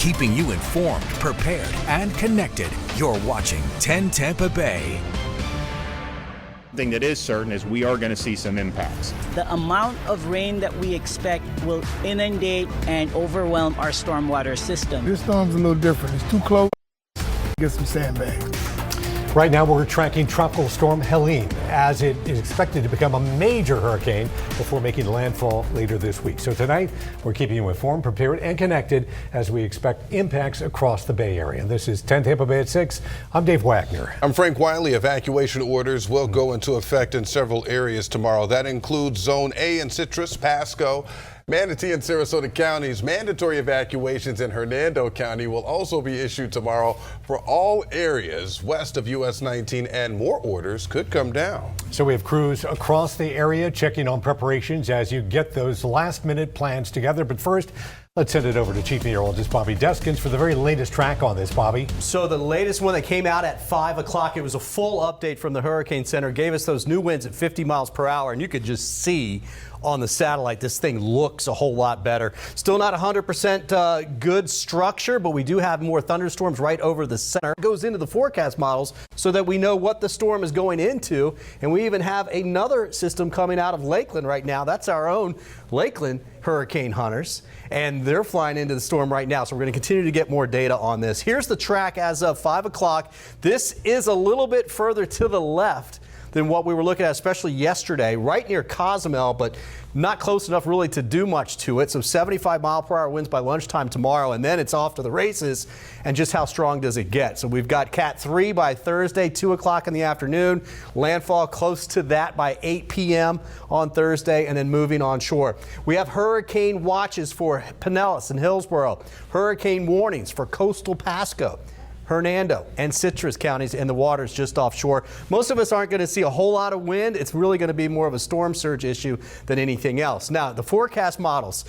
keeping you informed, prepared, and connected. You're watching 10 Tampa Bay. Thing that is certain is we are going to see some impacts. The amount of rain that we expect will inundate and overwhelm our stormwater system. This storm's a little different. It's too close. Get some sandbags. Right now, we're tracking Tropical Storm Helene as it is expected to become a major hurricane before making landfall later this week. So tonight, we're keeping you informed, prepared, and connected as we expect impacts across the Bay Area. This is 10 Tampa Bay at 6. I'm Dave Wagner. I'm Frank Wiley. Evacuation orders will go into effect in several areas tomorrow. That includes Zone A in Citrus, Pasco, Manatee and Sarasota counties. Mandatory evacuations in Hernando County will also be issued tomorrow for all areas west of US 19, and more orders could come down. So we have crews across the area checking on preparations as you get those last-minute plans together. But first, let's send it over to Chief Meteorologist Bobby Deskins for the very latest track on this, Bobby. So the latest one that came out at 5 o'clock, it was a full update from the Hurricane Center, gave us those new winds at 50 miles per hour, and you could just see on the satellite, this thing looks a whole lot better. Still not 100% good structure, but we do have more thunderstorms right over the center. It goes into the forecast models so that we know what the storm is going into, and we even have another system coming out of Lakeland right now. That's our own Lakeland hurricane hunters, and they're flying into the storm right now. So we're going to continue to get more data on this. Here's the track as of 5 o'clock. This is a little bit further to the left than what we were looking at, especially yesterday, right near Cozumel, but not close enough really to do much to it. So 75-mile-per-hour winds by lunchtime tomorrow, and then it's off to the races. And just how strong does it get? So we've got Cat 3 by Thursday, 2 o'clock in the afternoon. Landfall close to that by 8 p.m. on Thursday, and then moving on shore. We have hurricane watches for Pinellas and Hillsborough. Hurricane warnings for coastal Pasco, Hernando, and Citrus counties in the waters just offshore. Most of us aren't going to see a whole lot of wind. It's really going to be more of a storm surge issue than anything else. Now, the forecast models,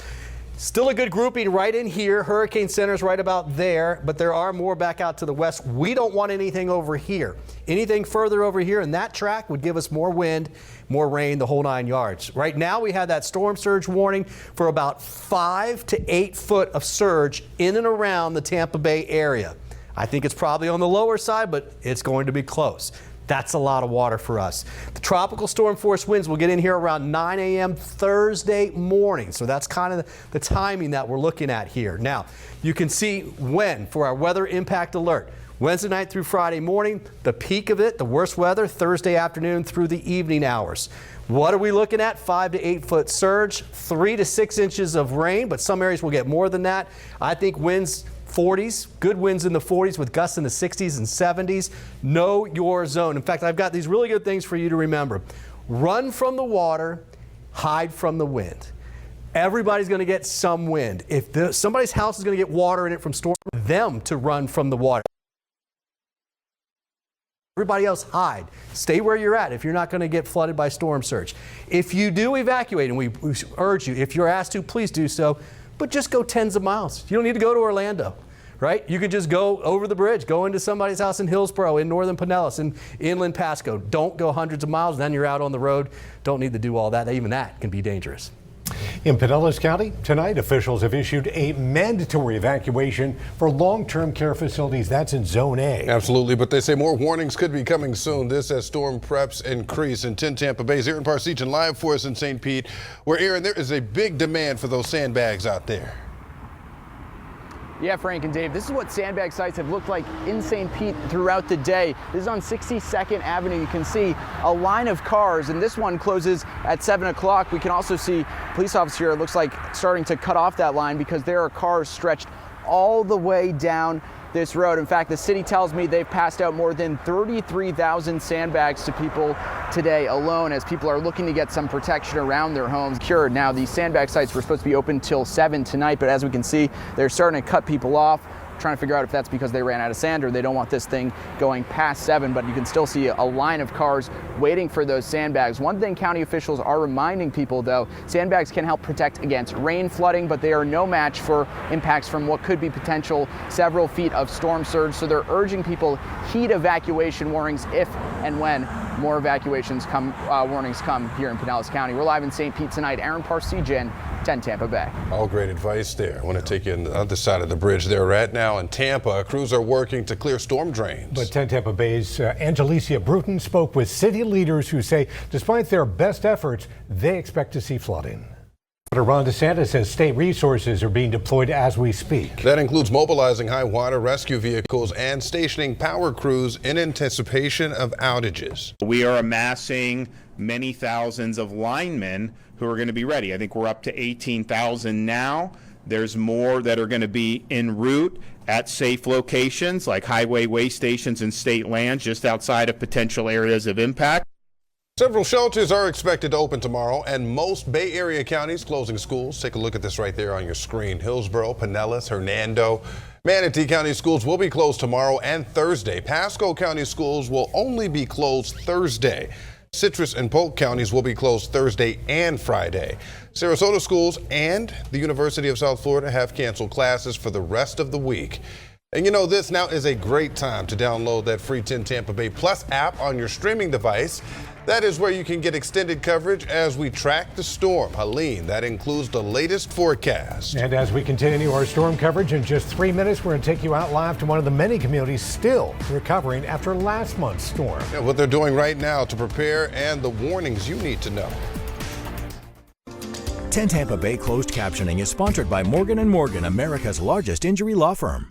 still a good grouping right in here. Hurricane Center's right about there, but there are more back out to the west. We don't want anything over here. Anything further over here in that track would give us more wind, more rain, the whole 9 yards. Right now, we have that storm surge warning for about 5 to 8 foot of surge in and around the Tampa Bay area. I think it's probably on the lower side, but it's going to be close. That's a lot of water for us. The tropical storm force winds will get in here around 9 a.m. Thursday morning. So that's kind of the timing that we're looking at here. Now, you can see when for our weather impact alert. Wednesday night through Friday morning, the peak of it, the worst weather, Thursday afternoon through the evening hours. What are we looking at? 5 to 8 foot surge, 3 to 6 inches of rain, but some areas will get more than that. I think winds 40s, good winds in the 40s with gusts in the 60s and 70s. Know your zone. In fact, I've got these really good things for you to remember. Run from the water, hide from the wind. Everybody's going to get some wind. If somebody's house is going to get water in it from storm, them to run from the water. Everybody else hide. Stay where you're at if you're not going to get flooded by storm surge. If you do evacuate, and we urge you, if you're asked to, please do so, but just go tens of miles. You don't need to go to Orlando, right? You could just go over the bridge, go into somebody's house in Hillsborough, in northern Pinellas, in inland Pasco. Don't go hundreds of miles, then you're out on the road. Don't need to do all that. Even that can be dangerous. In Pinellas County, tonight officials have issued a mandatory evacuation for long-term care facilities. That's in Zone A. Absolutely, but they say more warnings could be coming soon. This as storm preps increase. In 10 Tampa Bay's Aaron Parsegian live for us in St. Pete, where, Aaron, there is a big demand for those sandbags out there. Yeah, Frank and Dave, this is what sandbag sites have looked like in St. Pete throughout the day. This is on 62nd Avenue. You can see a line of cars, and this one closes at 7 o'clock. We can also see police officer here, it looks like, starting to cut off that line because there are cars stretched all the way down this road. In fact, the city tells me they've passed out more than 33,000 sandbags to people today alone as people are looking to get some protection around their homes. Cured. Now, these sandbag sites were supposed to be open till 7 tonight, but as we can see, they're starting to cut people off. Trying to figure out if that's because they ran out of sand or they don't want this thing going past 7, but you can still see a line of cars waiting for those sandbags. One thing county officials are reminding people, though, sandbags can help protect against rain flooding, but they are no match for impacts from what could be potential several feet of storm surge. So they're urging people heed evacuation warnings if and when more evacuations warnings come here in Pinellas County. We're live in St. Pete tonight. Aaron Parr, CGN 10 Tampa Bay. All great advice there. I want to take you on the other side of the bridge there. Right now in Tampa, crews are working to clear storm drains. But 10 Tampa Bay's Angelicia Bruton spoke with city leaders who say despite their best efforts, they expect to see flooding. Ron DeSantis says state resources are being deployed as we speak. That includes mobilizing high water rescue vehicles and stationing power crews in anticipation of outages. We are amassing many thousands of linemen who are going to be ready. I think we're up to 18,000 now. There's more that are going to be en route at safe locations like highway way stations and state lands just outside of potential areas of impact. Several shelters are expected to open tomorrow, and most Bay Area counties closing schools. Take a look at this right there on your screen. Hillsborough, Pinellas, Hernando, Manatee County schools will be closed tomorrow and Thursday. Pasco County schools will only be closed Thursday. Citrus and Polk counties will be closed Thursday and Friday. Sarasota schools and the University of South Florida have canceled classes for the rest of the week. And you know, this now is a great time to download that free 10 Tampa Bay Plus app on your streaming device. That is where you can get extended coverage as we track the storm Helene. That includes the latest forecast. And as we continue our storm coverage in just 3 minutes, we're going to take you out live to one of the many communities still recovering after last month's storm. Yeah, what they're doing right now to prepare and the warnings you need to know. 10 Tampa Bay closed captioning is sponsored by Morgan & Morgan, America's largest injury law firm.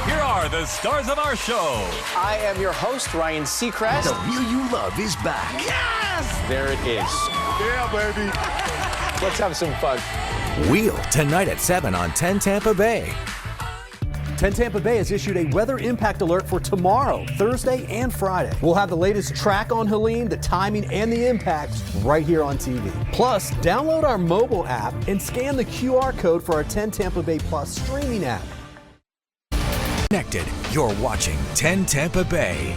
Here are the stars of our show. I am your host, Ryan Seacrest. The Wheel You Love is back. Yes! There it is. Yeah, baby. Let's have some fun. Wheel tonight at 7 on 10 Tampa Bay. 10 Tampa Bay has issued a weather impact alert for tomorrow, Thursday and Friday. We'll have the latest track on Helene, the timing and the impacts right here on TV. Plus, download our mobile app and scan the QR code for our 10 Tampa Bay Plus streaming app. Connected, you're watching 10 Tampa Bay.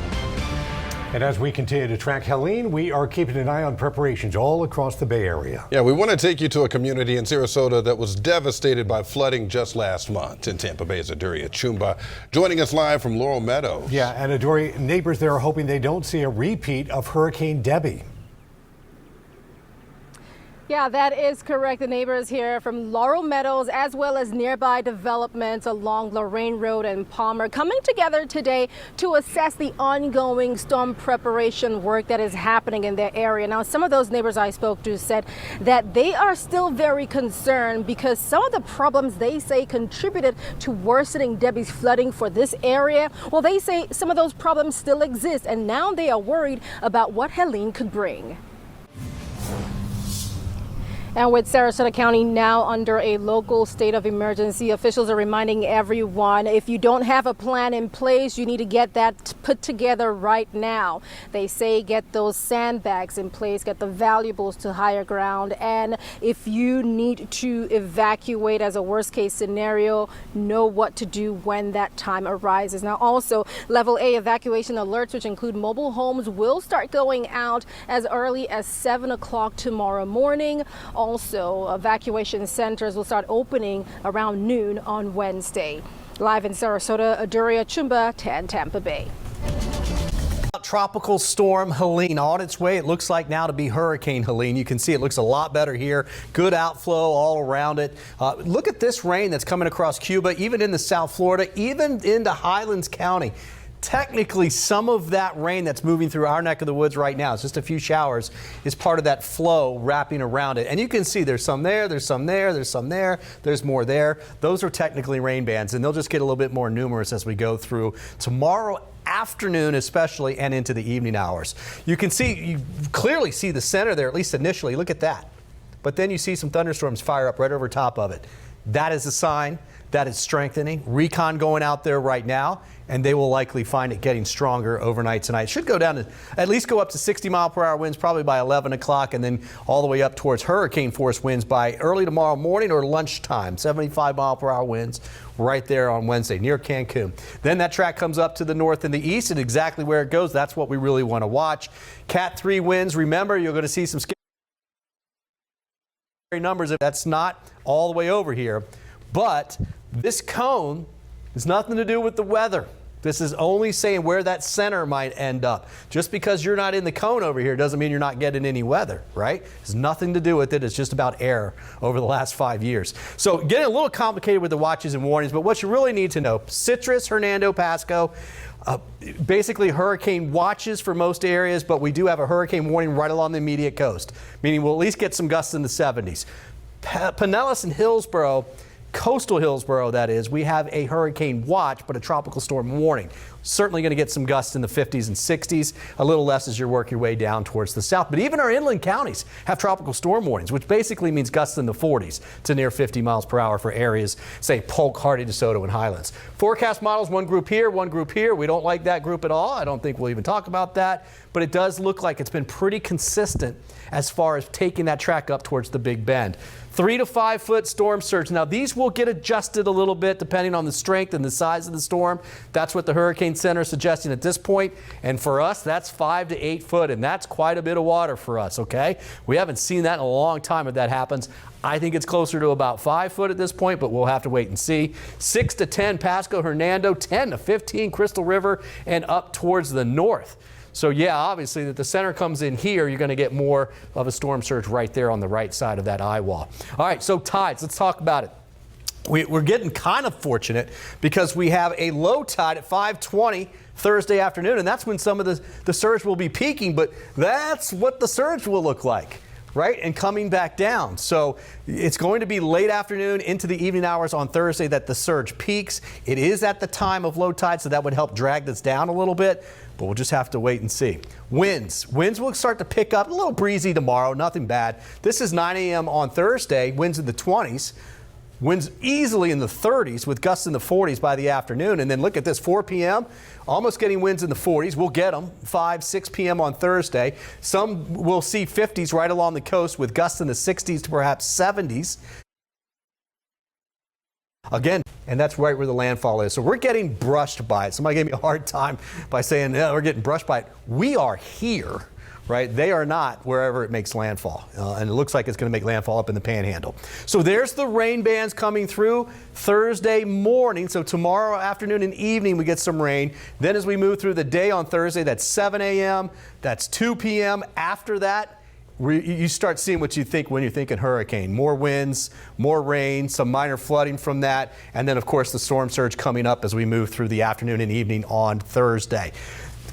And as we continue to track Helene, we are keeping an eye on preparations all across the Bay Area. Yeah, we want to take you to a community in Sarasota that was devastated by flooding just last month. In Tampa Bay's Aduria Chumba joining us live from Laurel Meadows. Yeah, and Aduria neighbors there are hoping they don't see a repeat of Hurricane Debbie. Yeah, that is correct. The neighbors here from Laurel Meadows, as well as nearby developments along Lorraine Road and Palmer, coming together today to assess the ongoing storm preparation work that is happening in their area. Now, some of those neighbors I spoke to said that they are still very concerned because some of the problems they say contributed to worsening Debbie's flooding for this area. Well, they say some of those problems still exist, and now they are worried about what Helene could bring. And with Sarasota County now under a local state of emergency, officials are reminding everyone if you don't have a plan in place, you need to get that put together right now. They say get those sandbags in place, get the valuables to higher ground, and if you need to evacuate as a worst case scenario, know what to do when that time arises. Now also, level A evacuation alerts, which include mobile homes, will start going out as early as 7 o'clock tomorrow morning. Also, evacuation centers will start opening around noon on Wednesday. Live in Sarasota, Aduria Chumba, 10 Tampa Bay. Tropical storm Helene on its way. It looks like now to be Hurricane Helene. You can see it looks a lot better here. Good outflow all around it. Look at this rain that's coming across Cuba, even into South Florida, even into Highlands County. Technically, some of that rain that's moving through our neck of the woods right now, it's just a few showers, is part of that flow wrapping around it. And you can see there's some there, there's some there, there's some there, there's more there. Those are technically rain bands, and they'll just get a little bit more numerous as we go through tomorrow afternoon especially and into the evening hours. You can see, you clearly see the center there, at least initially. Look at that. But then you see some thunderstorms fire up right over top of it. That is a sign that it's strengthening. Recon going out there right now, and they will likely find it getting stronger overnight tonight. Should go down to at least go up to 60-mile-per-hour winds probably by 11 o'clock, and then all the way up towards hurricane force winds by early tomorrow morning or lunchtime. 75-mile-per-hour winds right there on Wednesday near Cancun. Then that track comes up to the north and the east, and exactly where it goes, that's what we really want to watch. Cat 3 winds. Remember, you're going to see some scary numbers. That's not all the way over here, but this cone has nothing to do with the weather. This is only saying where that center might end up. Just because you're not in the cone over here doesn't mean you're not getting any weather, right? It's nothing to do with it. It's just about air over the last 5 years. So getting a little complicated with the watches and warnings, but what you really need to know, Citrus, Hernando, Pasco, basically hurricane watches for most areas, but we do have a hurricane warning right along the immediate coast, meaning we'll at least get some gusts in the 70s. Pinellas and Hillsborough, coastal Hillsborough that is, we have a hurricane watch but a tropical storm warning. Certainly going to get some gusts in the 50s and 60s, a little less as you work your way down towards the south. But even our inland counties have tropical storm warnings, which basically means gusts in the 40s to near 50 miles per hour for areas, say Polk, Hardy, DeSoto, and Highlands. Forecast models, one group here, one group here. We don't like that group at all. I don't think we'll even talk about that. But it does look like it's been pretty consistent as far as taking that track up towards the Big Bend. 3 to 5 foot storm surge. Now these will get adjusted a little bit depending on the strength and the size of the storm. That's what the Hurricane Center is suggesting at this point. And for us, that's 5 to 8 foot, and that's quite a bit of water for us, okay? We haven't seen that in a long time if that happens. I think it's closer to about 5 foot at this point, but we'll have to wait and see. 6 to 10 Pasco, Hernando, 10 to 15 Crystal River, and up towards the north. So yeah, obviously that the center comes in here, you're going to get more of a storm surge right there on the right side of that eye wall. All right, so tides, let's talk about it. We're getting kind of fortunate because we have a low tide at 5:20 Thursday afternoon, and that's when some of the surge will be peaking, but that's what the surge will look like, right? And coming back down. So it's going to be late afternoon into the evening hours on Thursday that the surge peaks. It is at the time of low tide, so that would help drag this down a little bit. But we'll just have to wait and see. Winds will start to pick up. A little breezy tomorrow, nothing bad. This is 9 a.m. on Thursday, winds in the 20s. Winds easily in the 30s with gusts in the 40s by the afternoon. And then look at this, 4 p.m., almost getting winds in the 40s. We'll get them 5, 6 p.m. on Thursday. Some will see 50s right along the coast with gusts in the 60s to perhaps 70s. Again, and that's right where the landfall is. So we're getting brushed by it. Somebody gave me a hard time by saying, yeah, we're getting brushed by it. We are here, right? They are not wherever it makes landfall. And it looks like it's going to make landfall up in the Panhandle. So there's the rain bands coming through Thursday morning. So tomorrow afternoon and evening we get some rain. Then as we move through the day on Thursday, that's 7 a.m., that's 2 p.m. After that, you start seeing what you think when you're thinking hurricane. More winds, more rain, some minor flooding from that, and then of course the storm surge coming up as we move through the afternoon and evening on Thursday.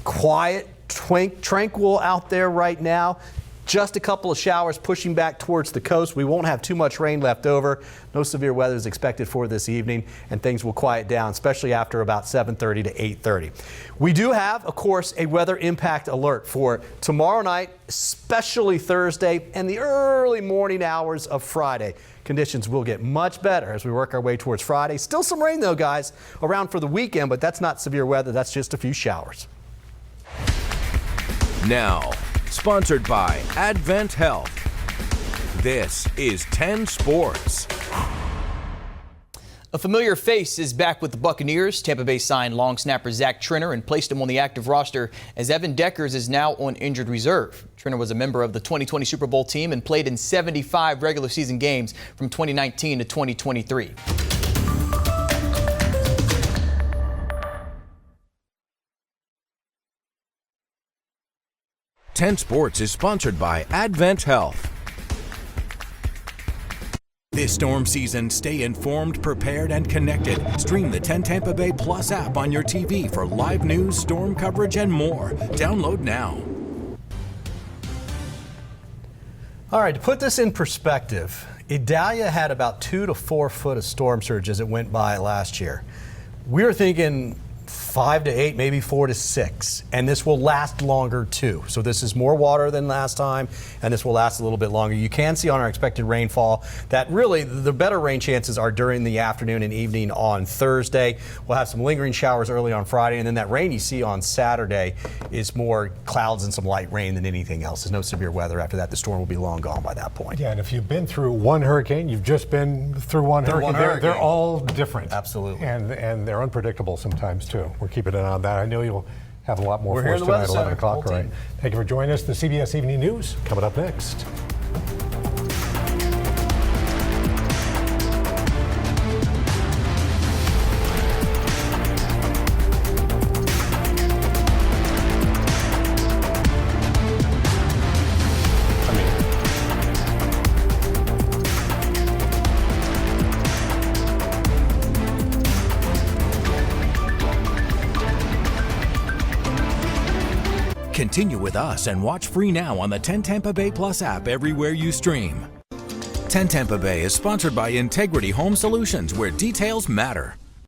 Quiet, tranquil out there right now. Just a couple of showers pushing back towards the coast. We won't have too much rain left over. No severe weather is expected for this evening, and things will quiet down, especially after about 7:30 to 8:30. We do have, of course, a weather impact alert for tomorrow night, especially Thursday, and the early morning hours of Friday. Conditions will get much better as we work our way towards Friday. Still some rain, though, guys, around for the weekend, but that's not severe weather. That's just a few showers. Now, sponsored by Advent Health. This is 10 Sports. A familiar face is back with the Buccaneers. Tampa Bay signed long snapper Zach Trinner and placed him on the active roster as Evan Deckers is now on injured reserve. Trinner was a member of the 2020 Super Bowl team and played in 75 regular season games from 2019 to 2023. 10 Sports is sponsored by Advent Health. This storm season, stay informed, prepared, and connected. Stream the 10 Tampa Bay Plus app on your TV for live news, storm coverage, and more. Download now. All right, to put this in perspective, Idalia had about 2 to 4 foot of storm surge as it went by last year. We were thinking 5 to 8, maybe 4 to 6, and this will last longer too. So this is more water than last time, and this will last a little bit longer. You can see on our expected rainfall that really the better rain chances are during the afternoon and evening on Thursday. We'll have some lingering showers early on Friday, and then that rain you see on Saturday is more clouds and some light rain than anything else. There's no severe weather after that. The storm will be long gone by that point. Yeah, and if you've been through one hurricane, you've just been through one hurricane. They're all different. Absolutely. And they're unpredictable sometimes too. We're keeping an eye on that. I know you'll have a lot more for us tonight at 11 o'clock. Right. Thank you for joining us. The CBS Evening News coming up next. Continue with us and watch free now on the 10 Tampa Bay Plus app everywhere you stream. 10 Tampa Bay is sponsored by Integrity Home Solutions, where details matter.